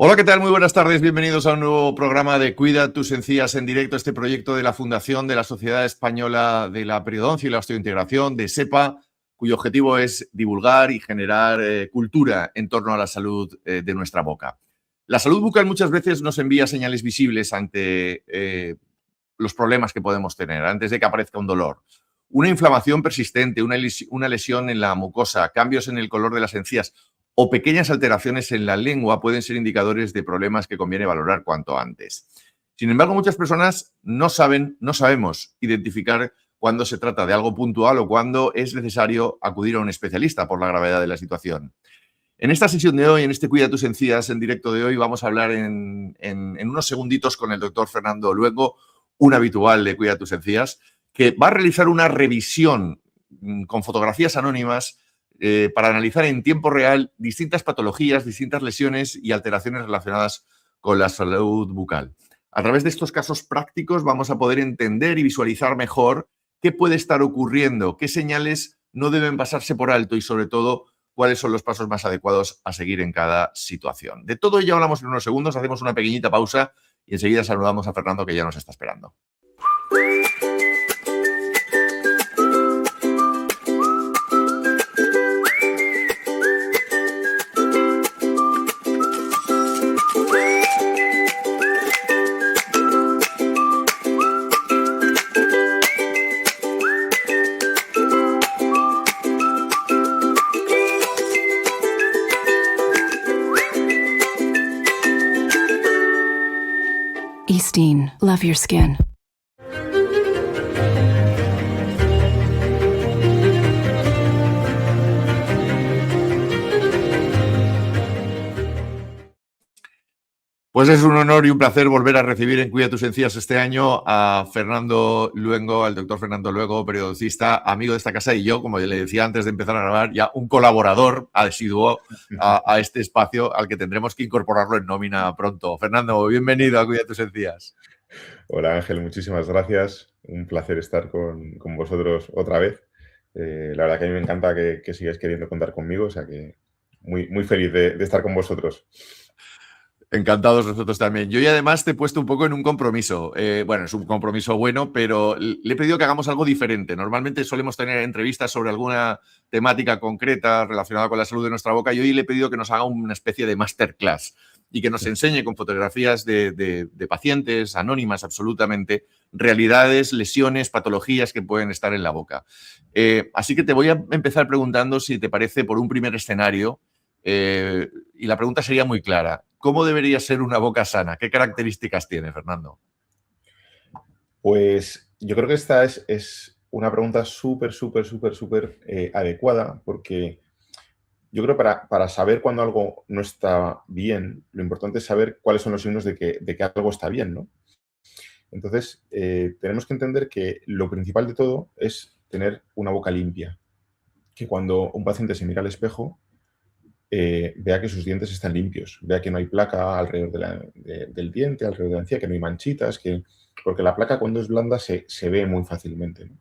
Hola, ¿qué tal? Muy buenas tardes. Bienvenidos a un nuevo programa de Cuida tus encías en directo, este proyecto de la Fundación de la Sociedad Española de la Periodoncia y la Osteointegración, de SEPA, cuyo objetivo es divulgar y generar cultura en torno a la salud de nuestra boca. La salud bucal muchas veces nos envía señales visibles ante los problemas que podemos tener, antes de que aparezca un dolor. Una inflamación persistente, una lesión en la mucosa, cambios en el color de las encías o pequeñas alteraciones en la lengua pueden ser indicadores de problemas que conviene valorar cuanto antes. Sin embargo, muchas personas no sabemos identificar cuándo se trata de algo puntual o cuándo es necesario acudir a un especialista por la gravedad de la situación. En esta sesión de hoy, en este Cuida tus encías en directo de hoy, vamos a hablar en unos segunditos con el doctor Fernando Luengo, un habitual de Cuida tus encías, que va a realizar una revisión con fotografías anónimas para analizar en tiempo real distintas patologías, distintas lesiones y alteraciones relacionadas con la salud bucal. A través de estos casos prácticos vamos a poder entender y visualizar mejor qué puede estar ocurriendo, qué señales no deben pasarse por alto y, sobre todo, cuáles son los pasos más adecuados a seguir en cada situación. De todo ello hablamos en unos segundos, hacemos una pequeñita pausa y enseguida saludamos a Fernando, que ya nos está esperando. Eastine, love your skin. Pues es un honor y un placer volver a recibir en Cuida tus encías este año a Fernando Luengo, al doctor Fernando Luengo, periodista, amigo de esta casa y yo, como le decía antes de empezar a grabar, ya un colaborador asiduo a este espacio al que tendremos que incorporarlo en nómina pronto. Fernando, bienvenido a Cuida tus encías. Hola Ángel, muchísimas gracias. Un placer estar con vosotros otra vez. La verdad que a mí me encanta que sigáis queriendo contar conmigo, o sea que muy feliz de estar con vosotros. Encantados nosotros también. Yo y además te he puesto un poco en un compromiso. Bueno, es un compromiso bueno, pero le he pedido que hagamos algo diferente. Normalmente solemos tener entrevistas sobre alguna temática concreta relacionada con la salud de nuestra boca y hoy le he pedido que nos haga una especie de masterclass y que nos enseñe con fotografías de pacientes anónimas absolutamente, realidades, lesiones, patologías que pueden estar en la boca. Así que te voy a empezar preguntando si te parece por un primer escenario, y la pregunta sería muy clara. ¿Cómo debería ser una boca sana? ¿Qué características tiene, Fernando? Pues yo creo que esta es una pregunta súper adecuada, porque yo creo que para saber cuando algo no está bien, lo importante es saber cuáles son los signos de que algo está bien, ¿no? Entonces, tenemos que entender que lo principal de todo es tener una boca limpia. Que cuando un paciente se mira al espejo, vea que sus dientes están limpios, vea que no hay placa alrededor del diente, alrededor de la encía, que no hay manchitas, porque la placa cuando es blanda se ve muy fácilmente, ¿no?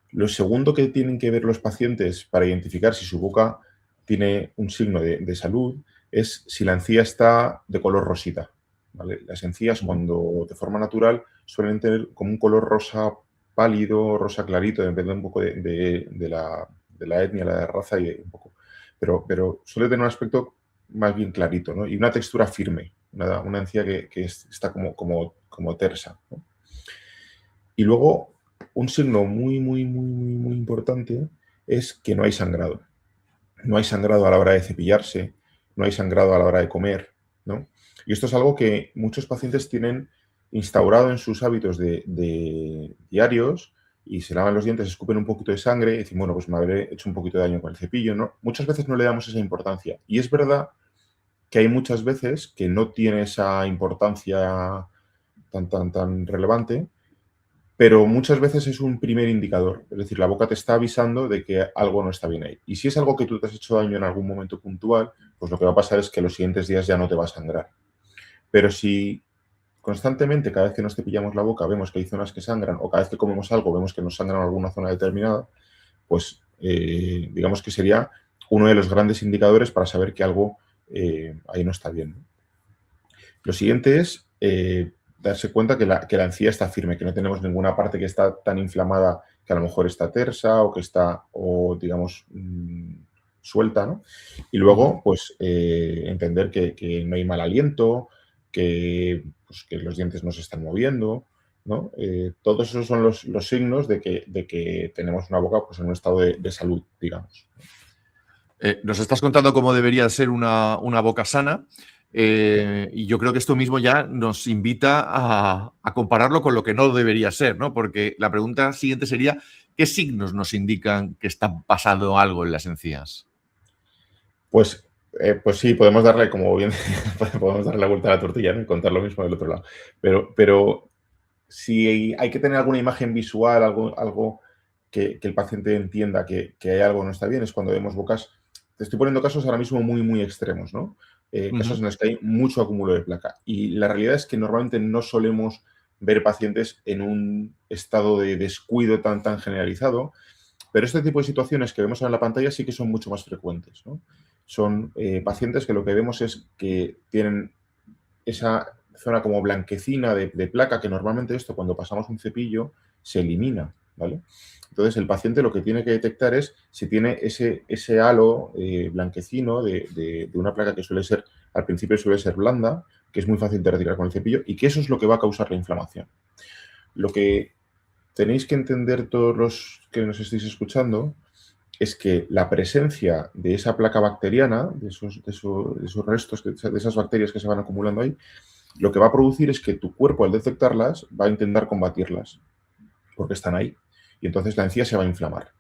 Lo segundo que tienen que ver los pacientes para identificar si su boca tiene un signo de salud es si la encía está de color rosita, ¿vale? Las encías cuando de forma natural suelen tener como un color rosa pálido, rosa clarito, depende un poco de la etnia, la raza y un poco. Pero suele tener un aspecto más bien clarito, ¿no? Y una textura firme, una encía que está como tersa, ¿no? Y luego, un signo muy importante es que no hay sangrado. No hay sangrado a la hora de cepillarse, no hay sangrado a la hora de comer, ¿no? Y esto es algo que muchos pacientes tienen instaurado en sus hábitos de diarios, y se lavan los dientes, escupen un poquito de sangre y dicen, bueno, pues me habré hecho un poquito de daño con el cepillo, ¿no? Muchas veces no le damos esa importancia. Y es verdad que hay muchas veces que no tiene esa importancia tan relevante, pero muchas veces es un primer indicador. Es decir, la boca te está avisando de que algo no está bien ahí. Y si es algo que tú te has hecho daño en algún momento puntual, pues lo que va a pasar es que los siguientes días ya no te va a sangrar. Pero si constantemente, cada vez que nos cepillamos la boca, vemos que hay zonas que sangran, o cada vez que comemos algo, vemos que nos sangran alguna zona determinada, pues digamos que sería uno de los grandes indicadores para saber que algo ahí no está bien, ¿no? Lo siguiente es darse cuenta que la encía está firme, que no tenemos ninguna parte que está tan inflamada que a lo mejor está tersa o que está, digamos, suelta, ¿no? Y luego, pues, entender que no hay mal aliento, pues, que los dientes no se están moviendo, ¿no? Todos esos son los signos de que tenemos una boca, pues, en un estado de salud, digamos. Nos estás contando cómo debería ser una boca sana. Y yo creo que esto mismo ya nos invita a compararlo con lo que no debería ser, ¿no? Porque la pregunta siguiente sería, ¿qué signos nos indican que está pasando algo en las encías? Pues sí, podemos darle, como bien, podemos darle la vuelta a la tortilla, ¿no? Y contar lo mismo del otro lado. Pero si hay que tener alguna imagen visual, algo que el paciente entienda que hay algo que no está bien, es cuando vemos bocas. Te estoy poniendo casos ahora mismo muy, muy extremos, ¿no? Casos en los que hay mucho acúmulo de placa. Y la realidad es que normalmente no solemos ver pacientes en un estado de descuido tan generalizado, pero este tipo de situaciones que vemos en la pantalla sí que son mucho más frecuentes, ¿no? Son pacientes que lo que vemos es que tienen esa zona como blanquecina de placa, que normalmente esto cuando pasamos un cepillo se elimina, ¿vale? Entonces el paciente lo que tiene que detectar es si tiene ese halo blanquecino de una placa que suele ser, al principio suele ser blanda, que es muy fácil de retirar con el cepillo y que eso es lo que va a causar la inflamación. Lo que tenéis que entender todos los que nos estéis escuchando es que la presencia de esa placa bacteriana, de esos restos, de esas bacterias que se van acumulando ahí, lo que va a producir es que tu cuerpo, al detectarlas, va a intentar combatirlas, porque están ahí. Y entonces la encía se va a inflamar.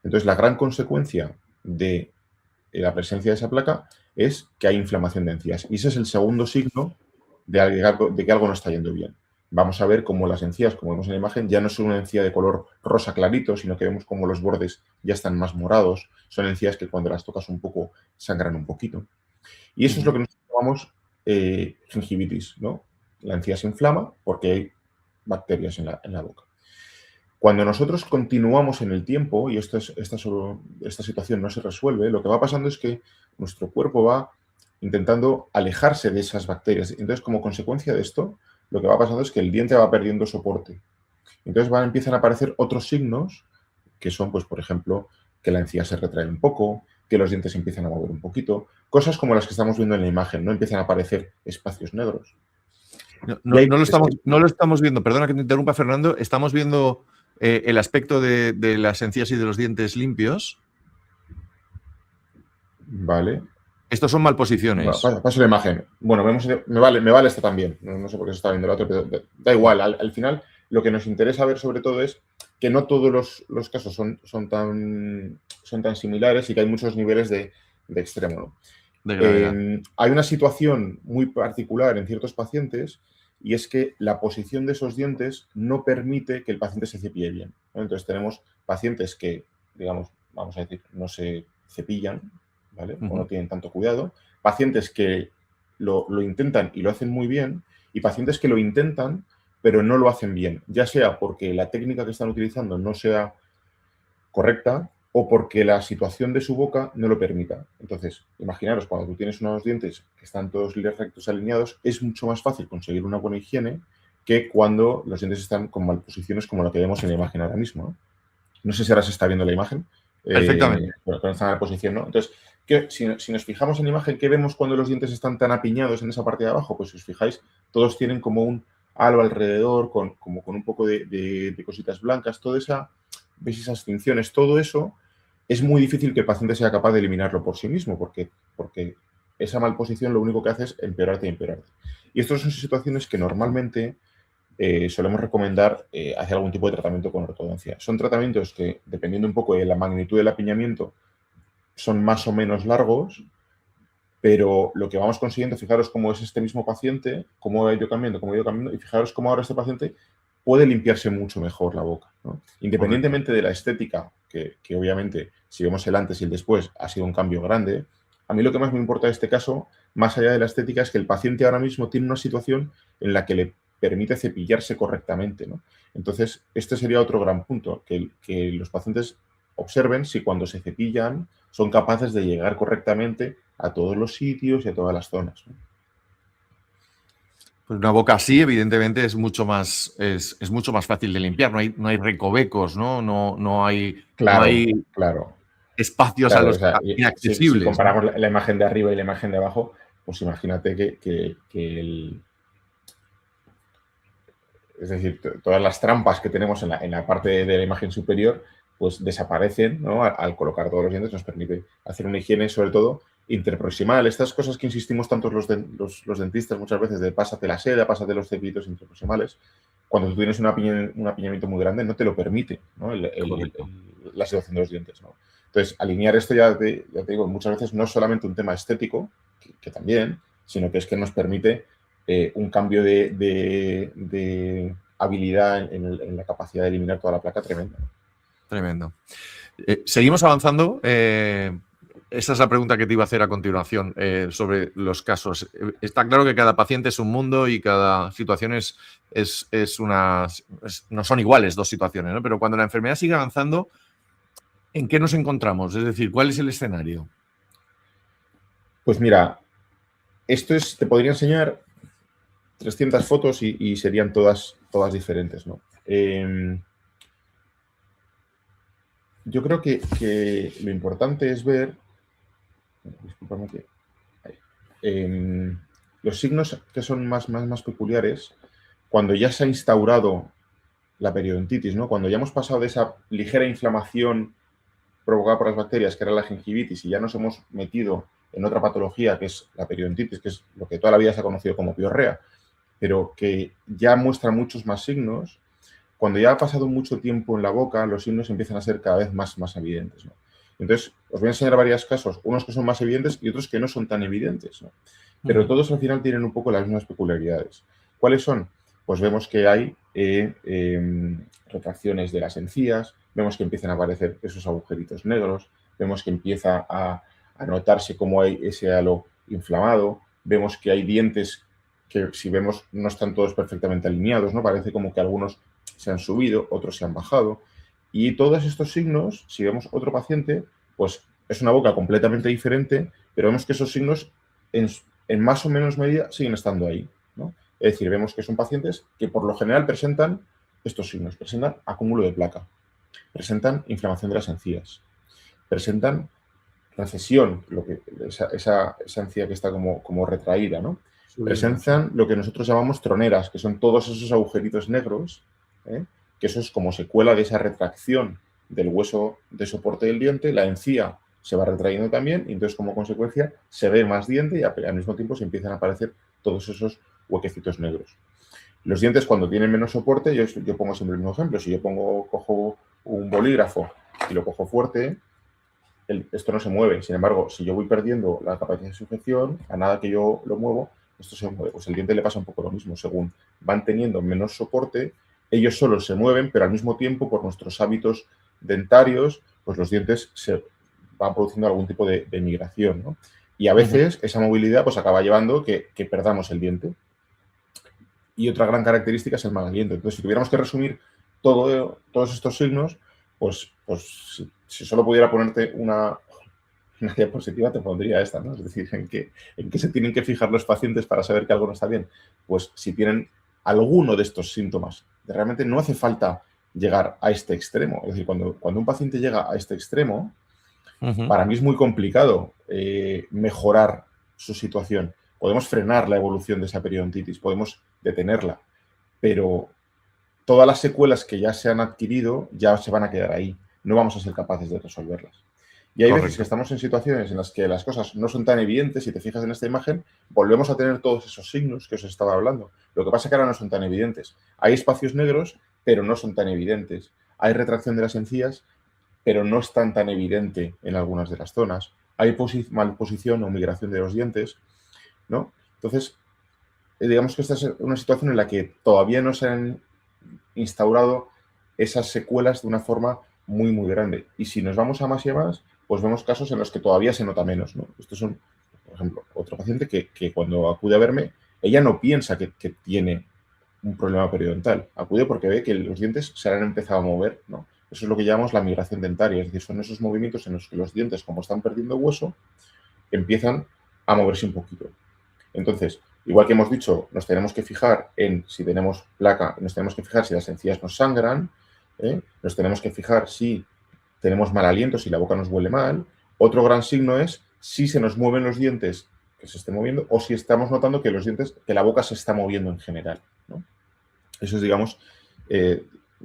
Entonces, la gran consecuencia de la presencia de esa placa es que hay inflamación de encías. Y ese es el segundo signo de que algo no está yendo bien. Vamos a ver cómo las encías, como vemos en la imagen, ya no son una encía de color rosa clarito, sino que vemos como los bordes ya están más morados. Son encías que cuando las tocas un poco sangran un poquito. Y eso es lo que nosotros llamamos gingivitis, ¿no? La encía se inflama porque hay bacterias en la boca. Cuando nosotros continuamos en el tiempo y esta situación no se resuelve, lo que va pasando es que nuestro cuerpo va intentando alejarse de esas bacterias. Entonces, como consecuencia de esto, lo que va pasando es que el diente va perdiendo soporte. Entonces empiezan a aparecer otros signos que son, pues, por ejemplo, que la encía se retrae un poco, que los dientes empiezan a mover un poquito, cosas como las que estamos viendo en la imagen, ¿no? Empiezan a aparecer espacios negros. No lo estamos viendo, perdona que te interrumpa, Fernando, estamos viendo el aspecto de las encías y de los dientes limpios. Vale. Estos son malposiciones. Bueno, paso la imagen. Bueno, me vale esta también. No sé por qué se está viendo el otro, pero da igual. Al final, lo que nos interesa ver sobre todo es que no todos los casos son tan similares y que hay muchos niveles de extremo, ¿no? De gravedad. Hay una situación muy particular en ciertos pacientes y es que la posición de esos dientes no permite que el paciente se cepille bien, ¿no? Entonces tenemos pacientes que, digamos, vamos a decir, no se cepillan, ¿vale? O no tienen tanto cuidado, pacientes que lo intentan y lo hacen muy bien, y pacientes que lo intentan pero no lo hacen bien, ya sea porque la técnica que están utilizando no sea correcta o porque la situación de su boca no lo permita. Entonces, imaginaros, cuando tú tienes unos dientes que están todos rectos alineados, es mucho más fácil conseguir una buena higiene que cuando los dientes están con malposiciones como la que vemos en la imagen ahora mismo, ¿no? No sé si ahora se está viendo la imagen. Perfectamente. Bueno, cuando está en la posición, ¿no? Entonces, si nos fijamos en la imagen, ¿qué vemos cuando los dientes están tan apiñados en esa parte de abajo? Pues si os fijáis, todos tienen como un halo alrededor, con un poco de cositas blancas, ¿veis esas tinciones? Todo eso es muy difícil que el paciente sea capaz de eliminarlo por sí mismo, porque esa malposición lo único que hace es empeorarte y empeorarte. Y estas son situaciones que normalmente solemos recomendar hacer algún tipo de tratamiento con ortodoncia. Son tratamientos que, dependiendo un poco de la magnitud del apiñamiento, son más o menos largos, pero lo que vamos consiguiendo, fijaros cómo es este mismo paciente, cómo ha ido cambiando, y fijaros cómo ahora este paciente puede limpiarse mucho mejor la boca, ¿no? Independientemente de la estética, que obviamente si vemos el antes y el después ha sido un cambio grande, a mí lo que más me importa de este caso, más allá de la estética, es que el paciente ahora mismo tiene una situación en la que le permite cepillarse correctamente, ¿no? Entonces, este sería otro gran punto, que los pacientes observen si cuando se cepillan son capaces de llegar correctamente a todos los sitios y a todas las zonas, ¿no? Pues una boca así, evidentemente, es mucho más fácil de limpiar. No hay recovecos, ¿no? No Claro, hay claro, espacios a claro. los O sea, si inaccesibles, ¿no? comparamos la imagen de arriba y la imagen de abajo, pues imagínate es decir, todas las trampas que tenemos en la parte de la imagen superior, pues desaparecen, ¿no? Al colocar todos los dientes nos permite hacer una higiene, sobre todo, interproximal. Estas cosas que insistimos tanto los dentistas muchas veces de pásate la seda, pásate los cepillitos interproximales, cuando tú tienes un apiñamiento muy grande no te lo permite, ¿no? Correcto. La situación de los dientes, ¿no? Entonces, alinear esto ya te digo, muchas veces no es solamente un tema estético, que también, sino que es que nos permite un cambio de habilidad en la capacidad de eliminar toda la placa tremenda. Tremendo. Seguimos avanzando. Esa es la pregunta que te iba a hacer a continuación sobre los casos. Está claro que cada paciente es un mundo y cada situación no son iguales dos situaciones, ¿no? Pero cuando la enfermedad sigue avanzando, ¿en qué nos encontramos? Es decir, ¿cuál es el escenario? Pues mira, te podría enseñar 300 fotos y serían todas diferentes, ¿no? Yo creo que lo importante es ver, discúlpame que los signos que son más peculiares, cuando ya se ha instaurado la periodontitis, ¿no? Cuando ya hemos pasado de esa ligera inflamación provocada por las bacterias, que era la gingivitis, y ya nos hemos metido en otra patología, que es la periodontitis, que es lo que toda la vida se ha conocido como piorrea, pero que ya muestra muchos más signos. Cuando ya ha pasado mucho tiempo en la boca, los signos empiezan a ser cada vez más evidentes, ¿no? Entonces, os voy a enseñar varios casos, unos que son más evidentes y otros que no son tan evidentes, ¿no? Pero todos al final tienen un poco las mismas peculiaridades. ¿Cuáles son? Pues vemos que hay retracciones de las encías, vemos que empiezan a aparecer esos agujeritos negros, vemos que empieza a notarse cómo hay ese halo inflamado, vemos que hay dientes que, si vemos, no están todos perfectamente alineados, ¿no? Parece como que algunos se han subido, otros se han bajado. Y todos estos signos, si vemos otro paciente, pues es una boca completamente diferente, pero vemos que esos signos en más o menos medida siguen estando ahí, ¿no? Es decir, vemos que son pacientes que por lo general presentan estos signos, presentan acúmulo de placa, presentan inflamación de las encías, presentan recesión, esa encía que está como retraída, ¿no? Presentan lo que nosotros llamamos troneras, que son todos esos agujeritos negros, que eso es como secuela de esa retracción del hueso de soporte del diente, la encía se va retrayendo también y entonces como consecuencia se ve más diente y al mismo tiempo se empiezan a aparecer todos esos huequecitos negros. Los dientes cuando tienen menos soporte, yo pongo siempre el mismo ejemplo, si yo cojo un bolígrafo y lo cojo fuerte, esto no se mueve. Sin embargo, si yo voy perdiendo la capacidad de sujeción, a nada que yo lo muevo, esto se mueve. Pues el diente le pasa un poco lo mismo. Según van teniendo menos soporte, ellos solos se mueven, pero al mismo tiempo, por nuestros hábitos dentarios, pues los dientes se van produciendo algún tipo de migración, ¿no? Y a veces esa movilidad pues acaba llevando que perdamos el diente. Y otra gran característica es el mal aliento. Entonces, si tuviéramos que resumir todos estos signos, pues si solo pudiera ponerte una diapositiva, te pondría esta, ¿no? Es decir, ¿en qué se tienen que fijar los pacientes para saber que algo no está bien? Pues si tienen alguno de estos síntomas. Realmente no hace falta llegar a este extremo. Es decir, cuando un paciente llega a este extremo, para mí es muy complicado mejorar su situación. Podemos frenar la evolución de esa periodontitis, podemos detenerla, pero todas las secuelas que ya se han adquirido ya se van a quedar ahí. No vamos a ser capaces de resolverlas. Y hay veces que estamos en situaciones en las que las cosas no son tan evidentes. Si te fijas en esta imagen, volvemos a tener todos esos signos que os estaba hablando. Lo que pasa es que ahora no son tan evidentes. Hay espacios negros, pero no son tan evidentes. Hay retracción de las encías, pero no es tan evidente en algunas de las zonas. Hay malposición o migración de los dientes, ¿no? Entonces, digamos que esta es una situación en la que todavía no se han instaurado esas secuelas de una forma muy grande. Y si nos vamos a más y a más, pues vemos casos en los que todavía se nota menos, ¿no? Estos son, por ejemplo, otro paciente que cuando acude a verme, ella no piensa que tiene un problema periodontal. Acude porque ve que los dientes se han empezado a mover, ¿no? Eso es lo que llamamos la migración dentaria, es decir, son esos movimientos en los que los dientes, como están perdiendo hueso, empiezan a moverse un poquito. Entonces, Igual que hemos dicho, nos tenemos que fijar en si tenemos placa, nos tenemos que fijar si las encías nos sangran, nos tenemos que fijar si tenemos mal aliento, si la boca nos huele mal. Otro gran signo es si se nos mueven los dientes, que se esté moviendo, o si estamos notando que los dientes, que la boca se está moviendo en general, ¿no? Esos, digamos,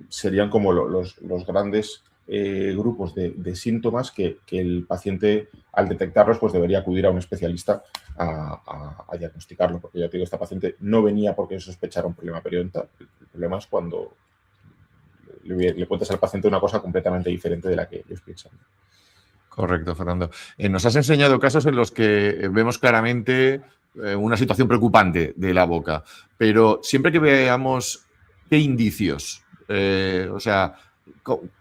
serían como los grandes grupos de síntomas que el paciente, al detectarlos, pues debería acudir a un especialista a diagnosticarlo, porque ya te digo, esta paciente no venía porque sospechara un problema periodontal. El problema es cuando le cuentas al paciente una cosa completamente diferente de la que ellos piensan. Correcto, Fernando. Nos has enseñado casos en los que vemos claramente una situación preocupante de la boca, pero siempre que veamos qué indicios, o sea,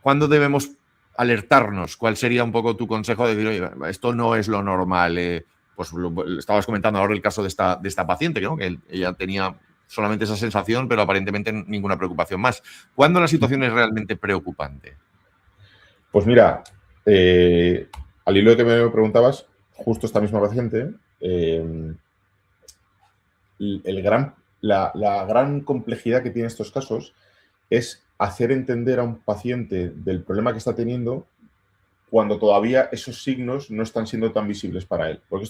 ¿cuándo debemos alertarnos? ¿Cuál sería un poco tu consejo de decir, oye, esto no es lo normal? Pues estabas comentando ahora el caso de esta paciente, ¿no? Que ella tenía solamente esa sensación, pero aparentemente ninguna preocupación más. ¿Cuándo la situación es realmente preocupante? Pues mira, al hilo de que me preguntabas, justo esta misma paciente, la gran complejidad que tiene estos casos es hacer entender a un paciente del problema que está teniendo cuando todavía esos signos no están siendo tan visibles para él. Porque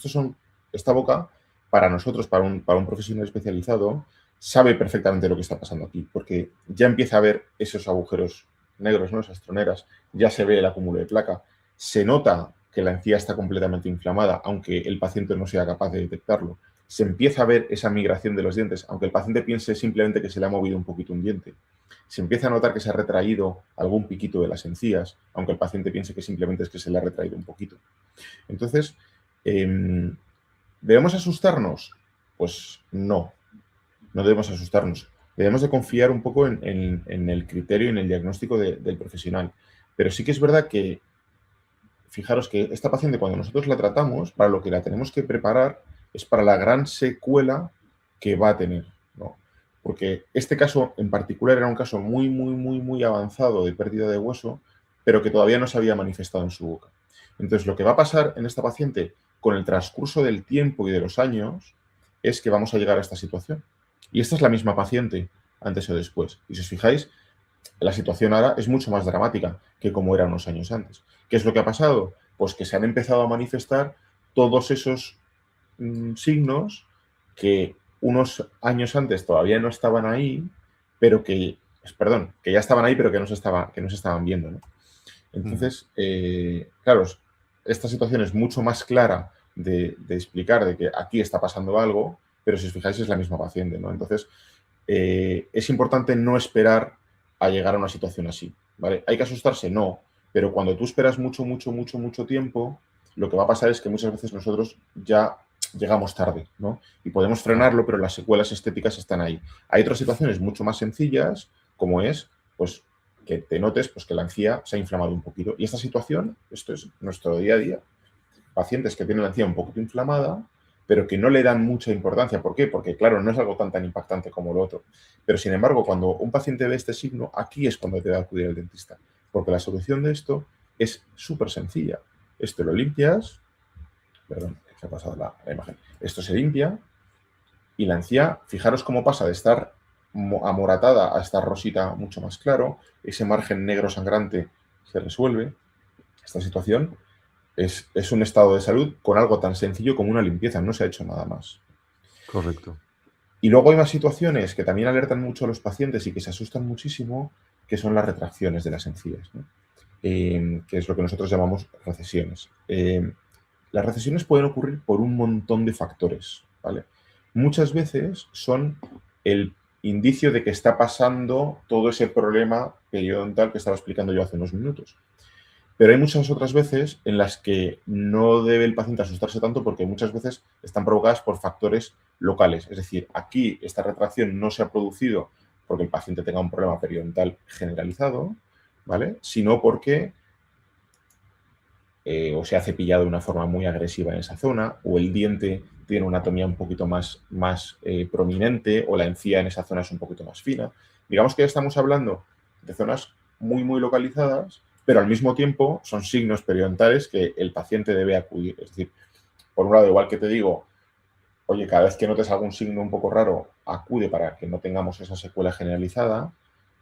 esta boca, para nosotros, para un profesional especializado, sabe perfectamente lo que está pasando aquí, porque ya empieza a ver esos agujeros negros, ¿no? Esas troneras, ya se ve el acúmulo de placa, se nota que la encía está completamente inflamada, aunque el paciente no sea capaz de detectarlo. Se empieza a ver esa migración de los dientes, aunque el paciente piense simplemente que se le ha movido un poquito un diente. Se empieza a notar que se ha retraído algún piquito de las encías, aunque el paciente piense que simplemente es que se le ha retraído un poquito. Entonces, ¿debemos asustarnos? Pues no debemos asustarnos. Debemos de confiar un poco en el criterio y en el diagnóstico del profesional. Pero sí que es verdad que, fijaros que esta paciente, cuando nosotros la tratamos, para lo que la tenemos que preparar es para la gran secuela que va a tener, ¿no? Porque este caso en particular era un caso muy avanzado de pérdida de hueso, pero que todavía no se había manifestado en su boca. Entonces, lo que va a pasar en esta paciente con el transcurso del tiempo y de los años es que vamos a llegar a esta situación. Y esta es la misma paciente, antes o después. Y si os fijáis, la situación ahora es mucho más dramática que como era unos años antes. ¿Qué es lo que ha pasado? Pues que se han empezado a manifestar todos esos signos que unos años antes todavía no estaban ahí, pero que ya estaban ahí, pero que no se estaban viendo, ¿no? Entonces, claro, esta situación es mucho más clara de explicar de que aquí está pasando algo, pero si os fijáis es la misma paciente, ¿no? Entonces, es importante no esperar a llegar a una situación así, ¿vale? ¿Hay que asustarse? No, pero cuando tú esperas mucho tiempo, lo que va a pasar es que muchas veces nosotros ya llegamos tarde, ¿no? Y podemos frenarlo, pero las secuelas estéticas están ahí. Hay otras situaciones mucho más sencillas, como es, pues, que te notes pues, que la encía se ha inflamado un poquito. Y esta situación, esto es nuestro día a día, pacientes que tienen la encía un poquito inflamada, pero que no le dan mucha importancia. ¿Por qué? Porque, claro, no es algo tan impactante como lo otro. Pero, sin embargo, cuando un paciente ve este signo, aquí es cuando debe acudir al dentista. Porque la solución de esto es súper sencilla. Esto lo limpias, perdón, se ha pasado la imagen. Esto se limpia y la encía, fijaros cómo pasa de estar amoratada a estar rosita mucho más claro. Ese margen negro sangrante se resuelve. Esta situación es un estado de salud con algo tan sencillo como una limpieza, no se ha hecho nada más. Correcto. Y luego hay más situaciones que también alertan mucho a los pacientes y que se asustan muchísimo, que son las retracciones de las encías, ¿no? Que es lo que nosotros llamamos recesiones. Las recesiones pueden ocurrir por un montón de factores, ¿vale? Muchas veces son el indicio de que está pasando todo ese problema periodontal que estaba explicando yo hace unos minutos. Pero hay muchas otras veces en las que no debe el paciente asustarse tanto porque muchas veces están provocadas por factores locales. Es decir, aquí esta retracción no se ha producido porque el paciente tenga un problema periodontal generalizado, ¿vale? Sino porque o se ha cepillado de una forma muy agresiva en esa zona, o el diente tiene una anatomía un poquito más prominente, o la encía en esa zona es un poquito más fina. Digamos que ya estamos hablando de zonas muy localizadas, pero al mismo tiempo son signos periodontales que el paciente debe acudir. Es decir, por un lado, igual que te digo, oye, cada vez que notes algún signo un poco raro, acude para que no tengamos esa secuela generalizada.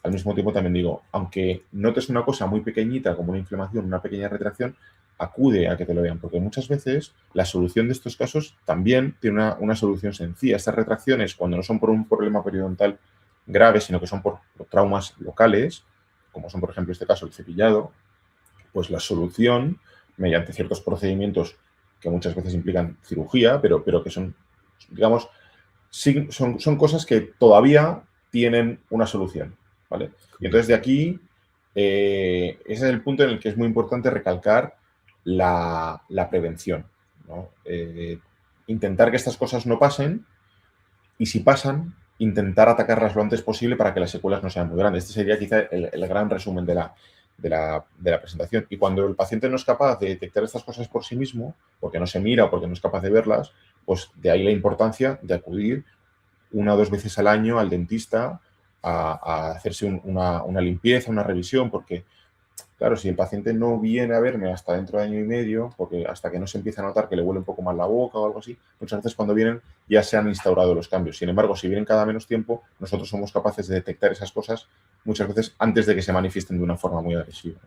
Al mismo tiempo también digo, aunque notes una cosa muy pequeñita como una inflamación, una pequeña retracción, acude a que te lo vean, porque muchas veces la solución de estos casos también tiene una solución sencilla. Estas retracciones, cuando no son por un problema periodontal grave, sino que son por traumas locales, como son, por ejemplo, en este caso el cepillado, pues la solución, mediante ciertos procedimientos que muchas veces implican cirugía, pero que son, digamos, son cosas que todavía tienen una solución, ¿vale? Y entonces de aquí, ese es el punto en el que es muy importante recalcar la prevención, ¿no? Intentar que estas cosas no pasen y si pasan, intentar atacarlas lo antes posible para que las secuelas no sean muy grandes. Este sería quizá el gran resumen de la presentación. Y cuando el paciente no es capaz de detectar estas cosas por sí mismo, porque no se mira o porque no es capaz de verlas, pues de ahí la importancia de acudir 1 o 2 veces al año al dentista a hacerse una limpieza, una revisión, porque, claro, si el paciente no viene a verme hasta dentro de año y medio, porque hasta que no se empieza a notar que le huele un poco más la boca o algo así, muchas veces cuando vienen ya se han instaurado los cambios. Sin embargo, si vienen cada menos tiempo, nosotros somos capaces de detectar esas cosas muchas veces antes de que se manifiesten de una forma muy agresiva.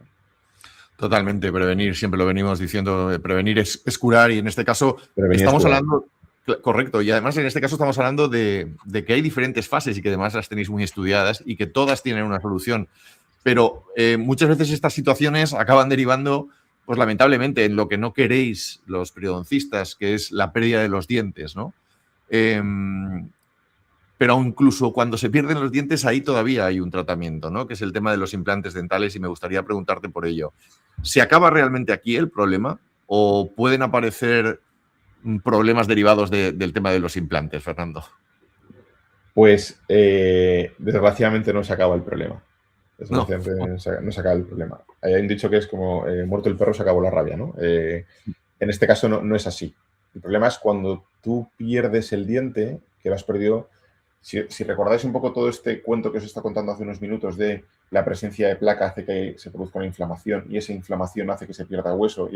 Totalmente, prevenir, siempre lo venimos diciendo, prevenir es curar y en este caso Prevenir estamos es curar. hablando, correcto, y además en este caso estamos hablando de que hay diferentes fases y que además las tenéis muy estudiadas y que todas tienen una solución, pero muchas veces estas situaciones acaban derivando, pues lamentablemente, en lo que no queréis los periodoncistas, que es la pérdida de los dientes, ¿no? Pero incluso cuando se pierden los dientes, ahí todavía hay un tratamiento, ¿no? Que es el tema de los implantes dentales y me gustaría preguntarte por ello. ¿Se acaba realmente aquí el problema o pueden aparecer problemas derivados del tema de los implantes, Fernando? Pues desgraciadamente no se acaba el problema. No. Desgraciadamente no se acaba el problema. Hay un dicho que es como muerto el perro se acabó la rabia, ¿no? En este caso no es así. El problema es cuando tú pierdes el diente, que lo has perdido. Si recordáis un poco todo este cuento que os está contando hace unos minutos de la presencia de placa hace que se produzca una inflamación y esa inflamación hace que se pierda hueso.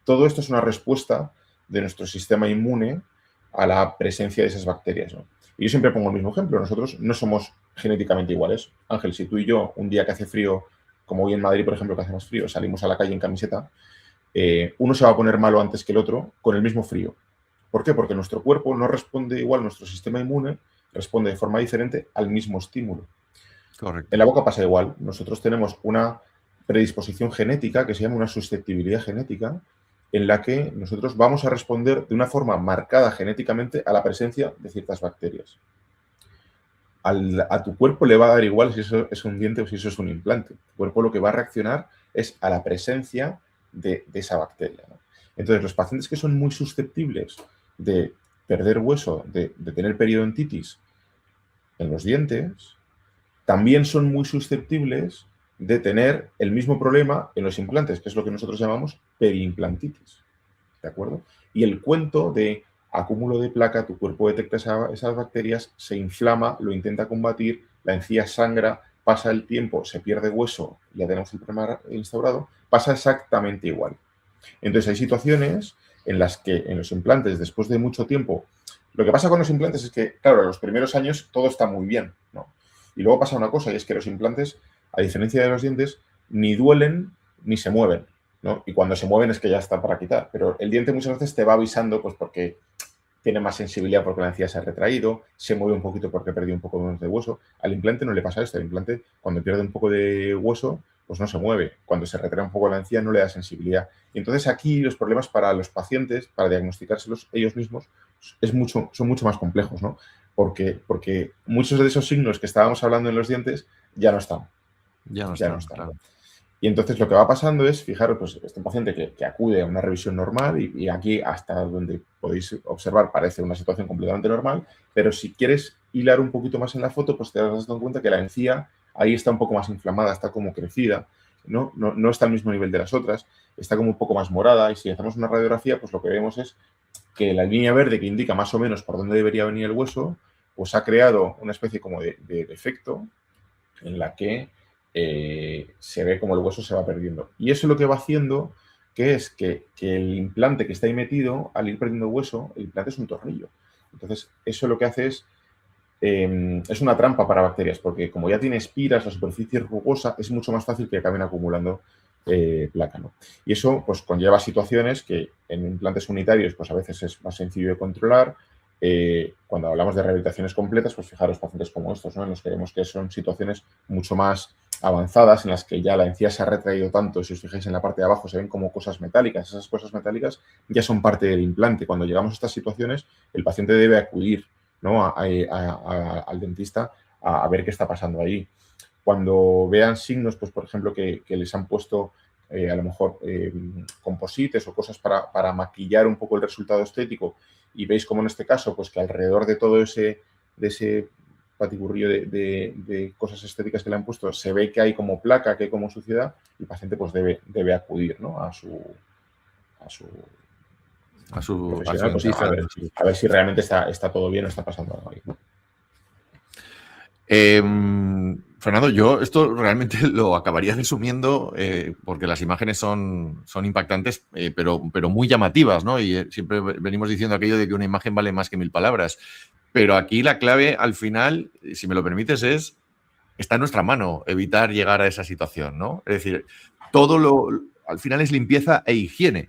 Todo esto es una respuesta de nuestro sistema inmune a la presencia de esas bacterias, ¿no? Y yo siempre pongo el mismo ejemplo. Nosotros no somos genéticamente iguales. Ángel, si tú y yo, un día que hace frío, como hoy en Madrid, por ejemplo, que hace más frío, salimos a la calle en camiseta, uno se va a poner malo antes que el otro con el mismo frío. ¿Por qué? Porque nuestro cuerpo no responde igual, nuestro sistema inmune responde de forma diferente al mismo estímulo. Correcto. En la boca pasa igual. Nosotros tenemos una predisposición genética que se llama una susceptibilidad genética en la que nosotros vamos a responder de una forma marcada genéticamente a la presencia de ciertas bacterias. A tu cuerpo le va a dar igual si eso es un diente o si eso es un implante. Tu cuerpo lo que va a reaccionar es a la presencia de esa bacteria, ¿no? Entonces, los pacientes que son muy susceptibles de perder hueso, de tener periodontitis en los dientes, también son muy susceptibles de tener el mismo problema en los implantes, que es lo que nosotros llamamos periimplantitis. ¿De acuerdo? Y el cuento de acúmulo de placa, tu cuerpo detecta esas bacterias, se inflama, lo intenta combatir, la encía sangra, pasa el tiempo, se pierde hueso, ya tenemos el problema instaurado, pasa exactamente igual. Entonces hay situaciones en las que en los implantes, después de mucho tiempo, lo que pasa con los implantes es que, claro, en los primeros años todo está muy bien, ¿no? Y luego pasa una cosa, y es que los implantes, a diferencia de los dientes, ni duelen ni se mueven, ¿no? Y cuando se mueven es que ya está para quitar. Pero el diente muchas veces te va avisando, pues porque tiene más sensibilidad porque la encía se ha retraído, se mueve un poquito porque perdió un poco menos de hueso. Al implante no le pasa esto. Al implante, cuando pierde un poco de hueso, pues no se mueve. Cuando se retrae un poco la encía, no le da sensibilidad. Y entonces aquí los problemas para los pacientes, para diagnosticárselos ellos mismos, son mucho más complejos, ¿no? Porque muchos de esos signos que estábamos hablando en los dientes ya no están. Ya no Ya está, no están. claro. Y entonces lo que va pasando es, fijaros, pues este paciente que acude a una revisión normal y aquí hasta donde podéis observar parece una situación completamente normal, pero si quieres hilar un poquito más en la foto, pues te das cuenta que la encía ahí está un poco más inflamada, está como crecida, no está al mismo nivel de las otras, está como un poco más morada y si hacemos una radiografía, pues lo que vemos es que la línea verde que indica más o menos por dónde debería venir el hueso, pues ha creado una especie como de defecto en la que se ve como el hueso se va perdiendo. Y eso es lo que va haciendo que es que el implante que está ahí metido, al ir perdiendo hueso, el implante es un tornillo. Entonces, eso lo que hace es una trampa para bacterias, porque como ya tiene espiras, la superficie es rugosa, es mucho más fácil que acaben acumulando placa, ¿no? Y eso pues conlleva situaciones que en implantes unitarios pues a veces es más sencillo de controlar. Cuando hablamos de rehabilitaciones completas, pues fijaros, pacientes como estos, ¿no? En los que vemos que son situaciones mucho más avanzadas, en las que ya la encía se ha retraído tanto, si os fijáis en la parte de abajo se ven como cosas metálicas, esas cosas metálicas ya son parte del implante. Cuando llegamos a estas situaciones, el paciente debe acudir, ¿no? al dentista a ver qué está pasando ahí. Cuando vean signos, pues por ejemplo, que les han puesto a lo mejor composites o cosas para maquillar un poco el resultado estético, y veis como en este caso, pues que alrededor de todo ese patiburrillo de cosas estéticas que le han puesto, se ve que hay como placa, que hay como suciedad, el paciente pues debe acudir, ¿no? a su profesional, pues, dentista. a ver si realmente está todo bien o está pasando algo ahí, ¿no? Fernando, yo esto realmente lo acabaría resumiendo porque las imágenes son impactantes, pero muy llamativas, ¿no? Y siempre venimos diciendo aquello de que una imagen vale más que 1000 palabras. Pero aquí la clave, al final, si me lo permites, está en nuestra mano evitar llegar a esa situación, ¿no? Es decir, al final es limpieza e higiene.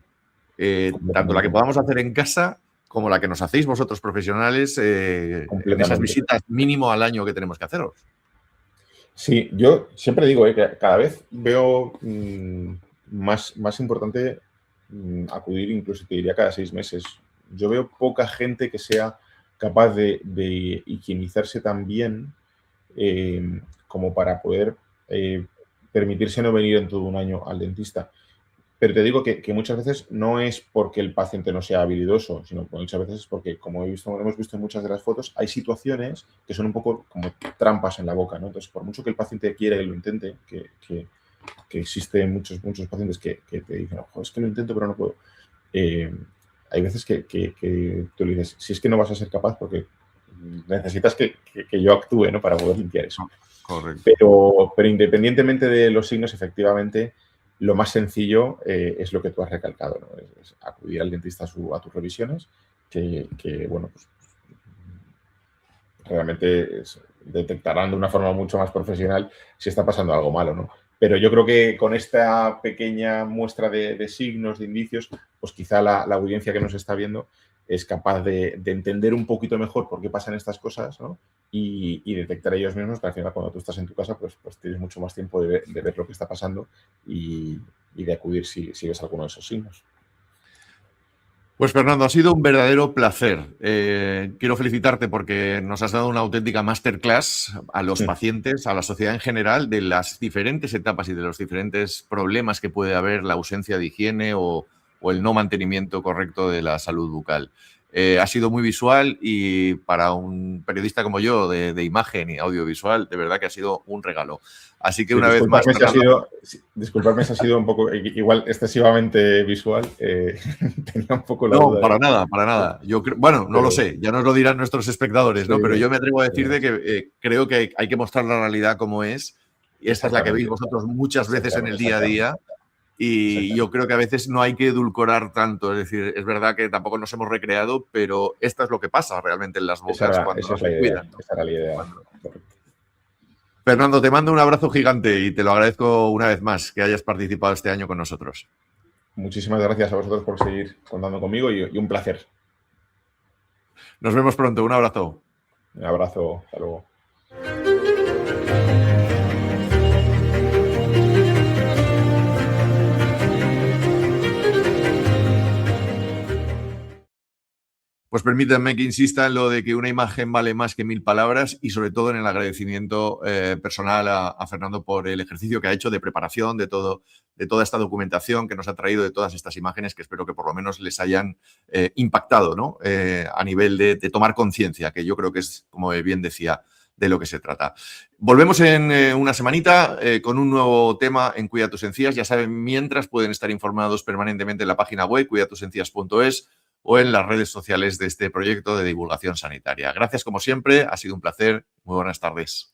Tanto la que podamos hacer en casa como la que nos hacéis vosotros profesionales en esas visitas mínimo al año que tenemos que haceros. Sí, yo siempre digo que cada vez veo más importante acudir, incluso te diría cada 6 meses. Yo veo poca gente que sea capaz de higienizarse tan bien como para poder permitirse no venir en todo un año al dentista. Pero te digo que muchas veces no es porque el paciente no sea habilidoso, sino que muchas veces es porque, como hemos visto en muchas de las fotos, hay situaciones que son un poco como trampas en la boca, ¿no? Entonces, por mucho que el paciente quiera y lo intente, que existen muchos pacientes que te dicen, ojo, es que lo intento pero no puedo. Hay veces que tú le dices, si es que no vas a ser capaz porque necesitas que yo actúe, ¿no? Para poder limpiar eso. Correcto. Pero independientemente de los signos, efectivamente, lo más sencillo es lo que tú has recalcado, ¿no? Es acudir al dentista a tus revisiones, que bueno, pues realmente detectarán de una forma mucho más profesional si está pasando algo malo, ¿no? Pero yo creo que con esta pequeña muestra de signos, de indicios, pues quizá la audiencia que nos está viendo es capaz de entender un poquito mejor por qué pasan estas cosas, ¿no? Y detectar ellos mismos, que al final cuando tú estás en tu casa, pues tienes mucho más tiempo de ver lo que está pasando y de acudir si ves alguno de esos signos. Pues Fernando, ha sido un verdadero placer. Quiero felicitarte porque nos has dado una auténtica masterclass a los pacientes, a la sociedad en general, de las diferentes etapas y de los diferentes problemas que puede haber la ausencia de higiene o el no mantenimiento correcto de la salud bucal. Ha sido muy visual y para un periodista como yo de imagen y audiovisual, de verdad que ha sido un regalo. Así que una vez más... Disculpadme si ha sido un poco, igual excesivamente visual. Tenía un poco la duda. No, para nada. Yo bueno, no lo sé, ya nos lo dirán nuestros espectadores, ¿no? Pero yo me atrevo a decir de que creo que hay que mostrar la realidad como es. Y esta es la que veis vosotros muchas veces en el día a día. Y yo creo que a veces no hay que edulcorar tanto. Es decir, es verdad que tampoco nos hemos recreado, pero esto es lo que pasa realmente en las bocas cuando no se cuidan. Esa era la idea. Fernando, te mando un abrazo gigante y te lo agradezco una vez más que hayas participado este año con nosotros. Muchísimas gracias a vosotros por seguir contando conmigo y un placer. Nos vemos pronto. Un abrazo. Un abrazo. Hasta luego. Pues permítanme que insista en lo de que una imagen vale más que 1000 palabras y sobre todo en el agradecimiento personal a Fernando por el ejercicio que ha hecho de preparación de toda esta documentación que nos ha traído, de todas estas imágenes que espero que por lo menos les hayan impactado, ¿no? A nivel de tomar conciencia, que yo creo que es, como bien decía, de lo que se trata. Volvemos en una semanita con un nuevo tema en Cuida tus encías. Ya saben, mientras pueden estar informados permanentemente en la página web cuidatusencías.es o en las redes sociales de este proyecto de divulgación sanitaria. Gracias como siempre, ha sido un placer. Muy buenas tardes.